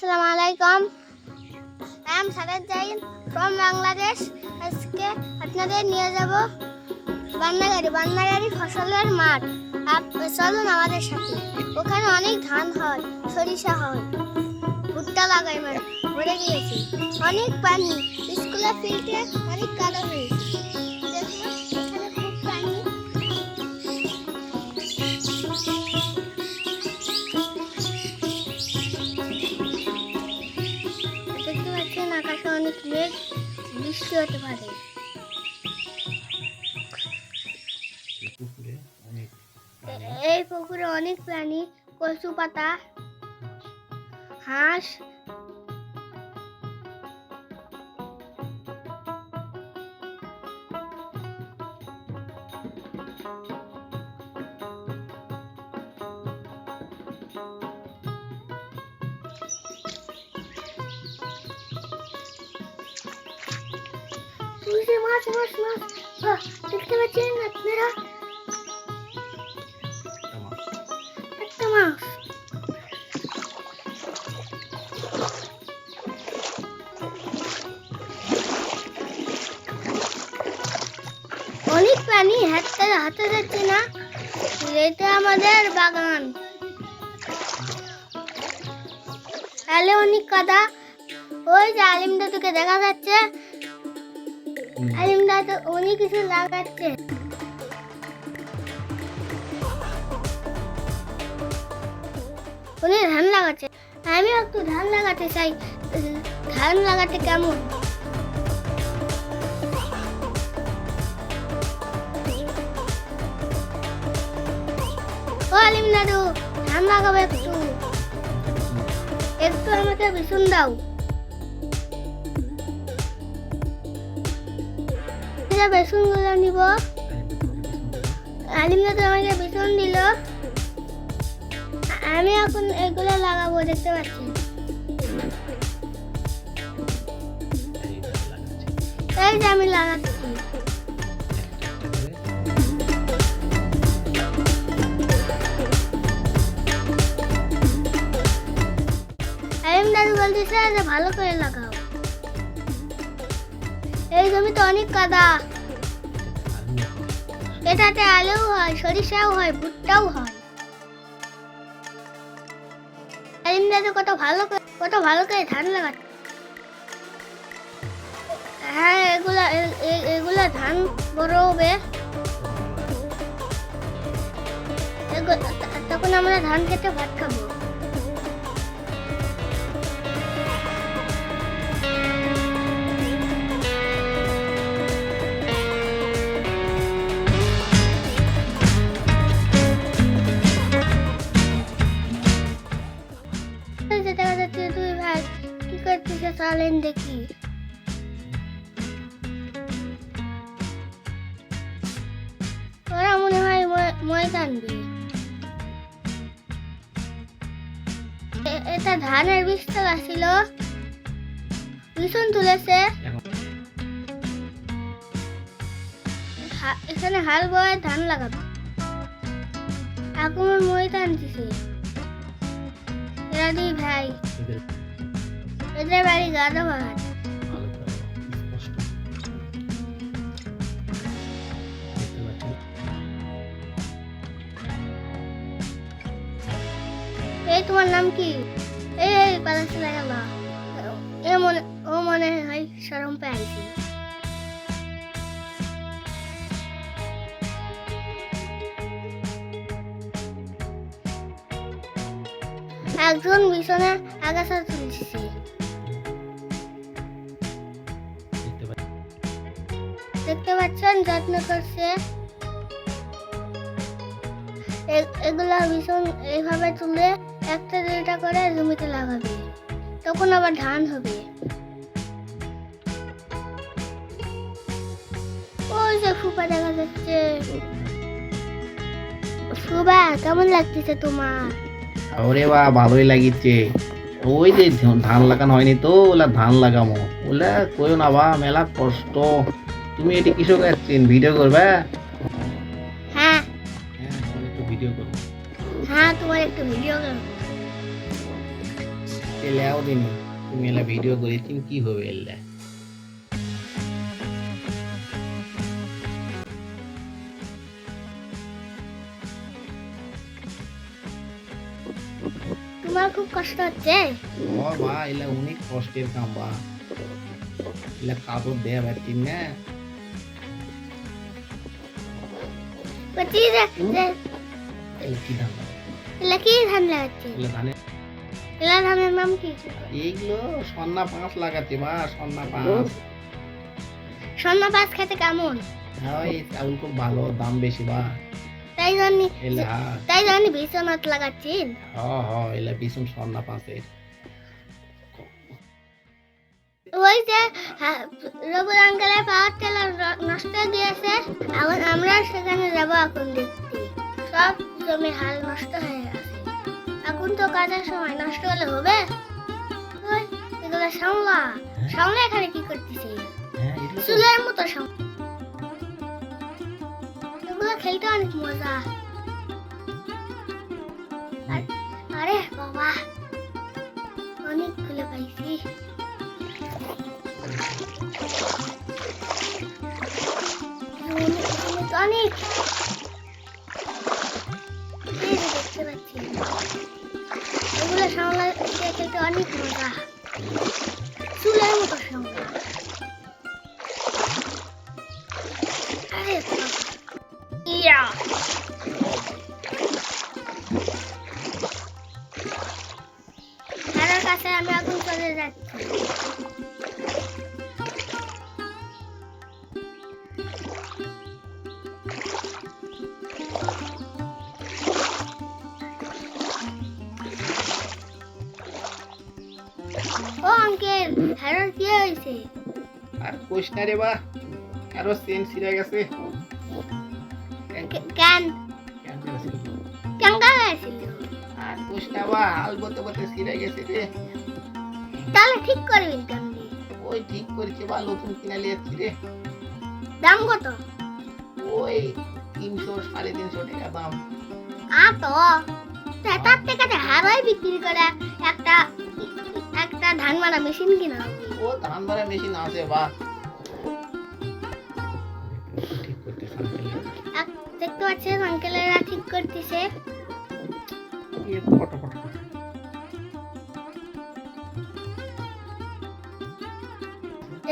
আসসালামু আলাইকুম। I am Sadat Jain from Bangladesh. আজকে আপনাদের নিয়ে যাব বান্নাগাড়ি ফসলের মাঠ। চলুন আমাদের সাথে। ওখানে অনেক ধান হয়, সরিষা হয়, ভুট্টা লাগাই ভরে গিয়েছি। অনেক পানি, স্কুলের ফিল্ডে অনেক কাদা হয়েছে। এখানে খুব পানি। দেখতে পাচ্ছেন আকাশে অনেক মেঘ, বৃষ্টি হতে পারে। এই পুকুরে অনেক প্রাণী, কচু পাতা, হাঁস, মাছ মাছ মাছ দেখতে পাচ্ছেন আপনারা? একটা মাছ। অনেক প্রাণী হাতে যাচ্ছে না, এটা আমাদের বাগান। আলে অনেক কাদা। ওই যে আলিমদা তোকে দেখা যাচ্ছে, আলিমদা তো অনেক কিছু লাগাচ্ছে। উনি ধান লাগাচ্ছে, আমি একটু ধান লাগাতে চাই। ধান লাগাতে কেমন? ও আলিম দাদু, ধান লাগাবো একটু একটু আমাকে বিছুন দাও। বেসন গুলো নিব। আলিম দাদু আমাকে বেসন দিল, আমি এখন এগুলো লাগাবো। দেখতে পাচ্ছি এই যে আমি লাগাচ্ছি। আলিম দাদু বলতেছে যে ভালো করে লাগাও। এই জমিতে অনেক কাদা। এটাতে আলুও হয়, সরিষাও হয়, ভুট্টাও হয়। আলিম দাদু কত ভালো করে ধান লাগাচ্ছে। হ্যাঁ, এগুলা ধান বড় হবে, তখন আমরা ধান খেতে ভাত খাবো। দেখা যাচ্ছে দুই ভাই কি করতেছে, চলেন দেখি। ওরা মনে হয় মই টানবে। এটা ধানের বীজটা ছিল, বিছুন তুলেছে। এখানে হাল বয়ে ধান লাগাবে। এখন মই টানতেছে। এরা দুই ভাই, এদের বাড়ি গাদা বাগান। এই তোমার নাম কি? এই পালা চলে গেল। ও মনে হয় শরম পেয়েছে। একজন বিছানার আগাছা তুলছে। দেখতে পাচ্ছেন যত্ন করছে। এগুলা বিছন এইভাবে তুলে একটা দুইটা করে জমিতে লাগাবে, তখন আবার ধান হবে। ওই যে ফুপা দেখা যাচ্ছে। ফুপা, কেমন লাগতেছে তোমার? ওরে বা, ভালোই লাগিচ্ছে। ওই যে ধান লাগানো হয়নি তো, ওলা ধান লাগামো। ওলা কইও না বা, মেলা কষ্ট। তুমি এটি কৃষক একদিন ভিডিও করবে? হ্যাঁ, একটু ভিডিও করবো। হ্যাঁ, তোমার একটু ভিডিও করবো। তেলেও দিনি তুমি এলা ভিডিও করেছিন কি হবে এলা তোমার খুব কষ্ট হচ্ছে ও বা এলা অনেক কষ্টের কাম বা এলা কাপড় দেয়া পারছি না কচি এই কি ধান এলা কি ধান লাগাচ্ছে এলা ধানের এলা ধানের নাম কি এইগুলো সন্না 5 লাগাচ্ছে বা সন্না 5 স্বর্ণ পাস খেতে কেমন এই চাউল খুব ভালো দাম বেশি বা তাই জানি এলা তাই জানি বিশ্বনাথ লাগাচ্ছেন এলা বিছুন সন্না 5 ওই যে রবুল আঙ্কেলের পাওয়ার টেলার নষ্ট হয়ে গিয়েছে এখন আমরা সেখানে যাবো এখন দেখতে সব জমি হাল নষ্ট হয়ে গেছে এখন তো কাজের সময় নষ্ট হলে হবে ওই এগুলো সামলা এখানে কি করতেছে হ্যাঁ এগুলো তো চুলের মতো এগুলো খেলতে অনেক মজা আরে বাবা অনেক খুলে পাইছি অনেক দেখতে পাচ্ছি এগুলো সামলা খেলতে অনেক মজা চুলের মতো সামলা আরে ইয়া তার কাছে আমি এখন চলে যাচ্ছি ও আঙ্কেল হ্যারোর কি হয়েছে আর কোশ না রে বা আরো চেন ছিঁড়ে গেছে কেন কেন ছিঁড়ে গেছে? কেমন হয়েছিল আর কোশ না বা হাল বলতে বলতে ছিঁড়ে গেছে রে তাহলে ঠিক করবেন কেমনি ওই ঠিক করেছে বা নতুন কিনা লিয়েছি রে দাম কত ওই 300 350 টাকা দাম তো তার থেকে হারাই বিক্রি করে একটা একটা ধান মারা মেশিন কিনা ও ধান ভরা মেশিন আছে বা ঠিক করতে দেখতে পাচ্ছেন আঙ্কেলেরা ঠিক করতেছে ফটো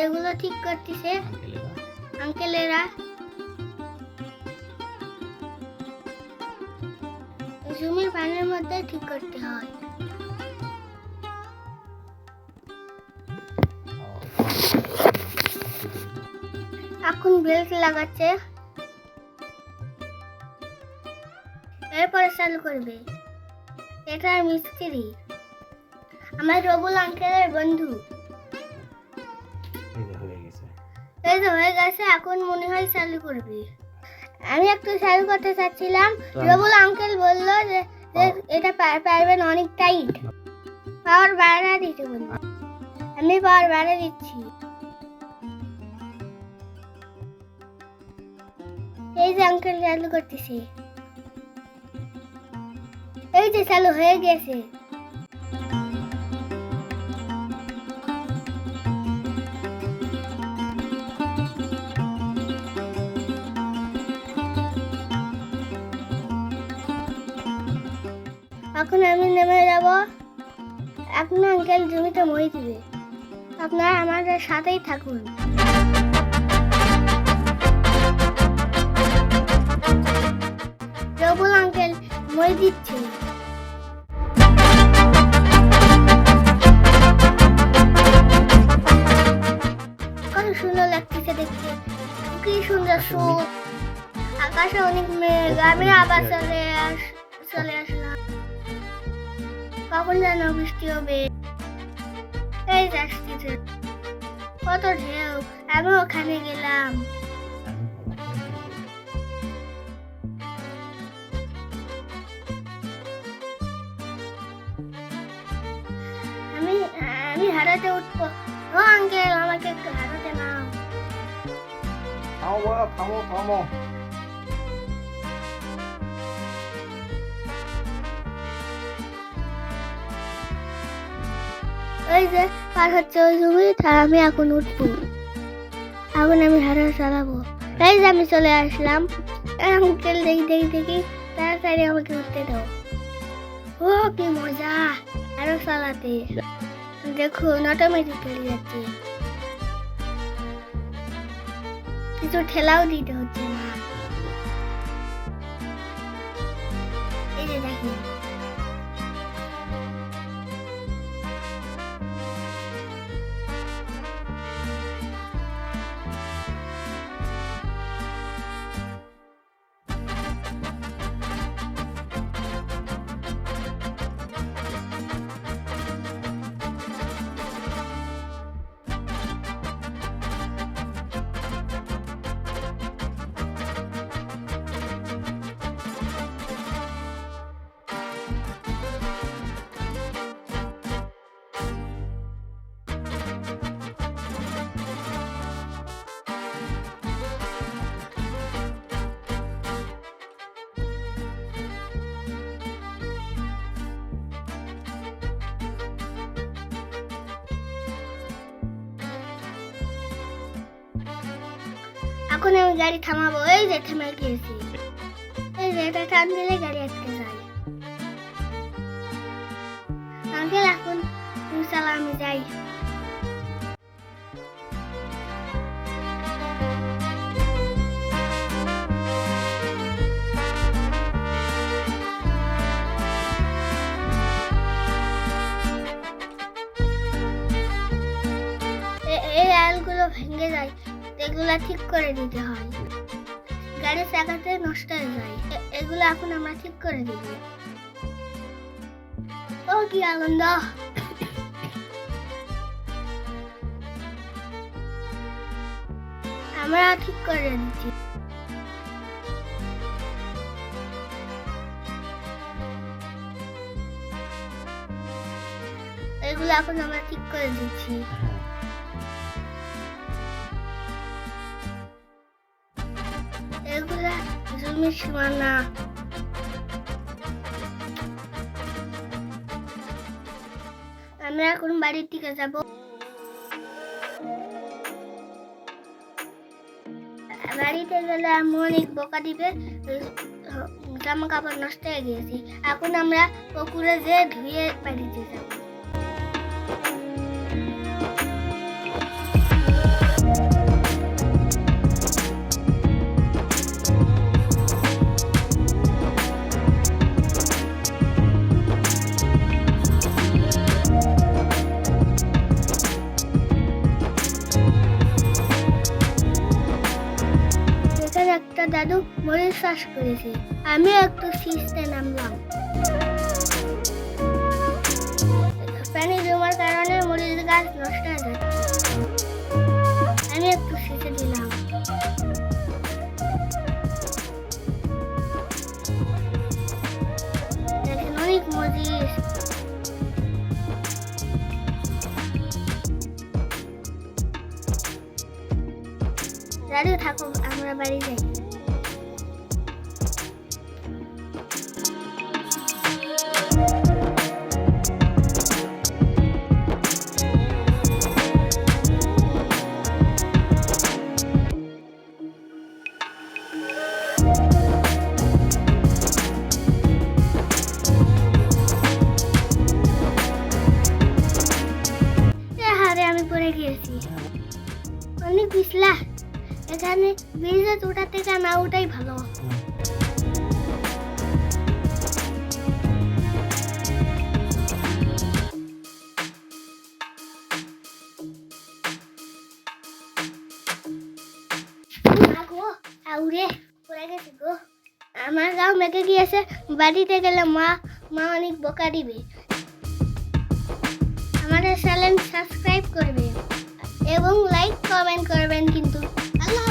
এগুলো ঠিক করতেছে আঙ্কেলেরা জমির পানির মধ্যে ঠিক করতে হয় এখন বেল্ট লাগাচ্ছে এরপরে চালু করবে এটা মিস্ত্রি আমার রবুল আঙ্কেলের বন্ধু এই যে হয়ে গেছে এখন মনে হয় চালু করবে আমি একটু চালু করতে চাচ্ছিলাম রবুল আঙ্কেল বললো যে এটা পারবেন অনেক টাইট পাওয়ার বাড়া দিতে বলল আমি পাওয়ার বাড়া দিচ্ছি এই যে আঙ্কেল চালু করতেছে এই যে চালু হয়ে গেছে এখন আমি নেমে যাব এখন আঙ্কেল জমিতে মই দিবে আপনারা আমাদের সাথেই থাকুন রবুল আঙ্কেল মই দিচ্ছে কত সুন্দর লাগতেছে দেখতে কি সুন্দর সুর আকাশে অনেক মেঘ আমি আবার চলে আসলাম কখন যেন বৃষ্টি হবে এই আসতেছে কত ঢেউ আমি ওখানে গেলাম আমি হারাতে উঠবো ও আঙ্কেল আমাকে একটু হারাতে নাও থামো ওই যে পার হচ্ছে ওই জমি, তা আমি এখন উঠবো। এখন আমি হাঁটা চালাবো। এই যে আমি চলে আসলাম। আঙ্কেল দেখি তাড়াতাড়ি আমাকে উঠতে দাও। ও কি মজা আরো চালাতে। দেখুন অটোমেটিক্যালি যাচ্ছে, কিছু ঠেলাও দিতে হচ্ছে না। এই যে দেখেন, এখন আমি গাড়ি থামাবো। এই যে থেমে গিয়েছি। এই যে এটা টান দিলে গাড়ি আটকে যায়। আঙ্কেল এখন তুমি চালা, আমি যাই। এই আলগুলো ভেঙে যায়, এগুলা ঠিক করে দিতে হয়। গাড়ির চাকাতে নষ্ট হয়ে যায়, এগুলো এখন আমরা ঠিক করে দিব। ও কি আনন্দ! আমরা ঠিক করে দিচ্ছি। এগুলো এখন আমরা ঠিক করে দিচ্ছি। এগুলা জমির সীমানা। আমরা এখন বাড়ির দিকে যাব। বাড়িতে গেলে আমি অনেক বকা দিবে, জামা কাপড় নষ্ট হয়ে গিয়েছি। এখন আমরা পুকুরে যেয়ে ধুয়ে বাড়িতে যাব। একটা দাদু মরিচ চাষ করেছে, আমিও একটু শীষতে নামলাম। পানি জমার কারণে মরিচ গাছ নষ্ট হয়ে যাচ্ছে, আমি একটু শীষে দিলাম। দেখেন অনেক মরিচ। দাদু থাকো, আমরা বাড়ি যাই। হারে আমি পড়ে গিয়েছি, অনেক পিছলা। এখানে ব্রিজে ওঠার থেকে না ওটাই ভালো। আমার গাও মেকে গিয়েছে, বাড়িতে গেলে মা অনেক বকা দিবে। আমাদের চ্যানেল সাবস্ক্রাইব করবে এবং লাইক কমেন্ট করবেন কিন্তু। আল্লাহ।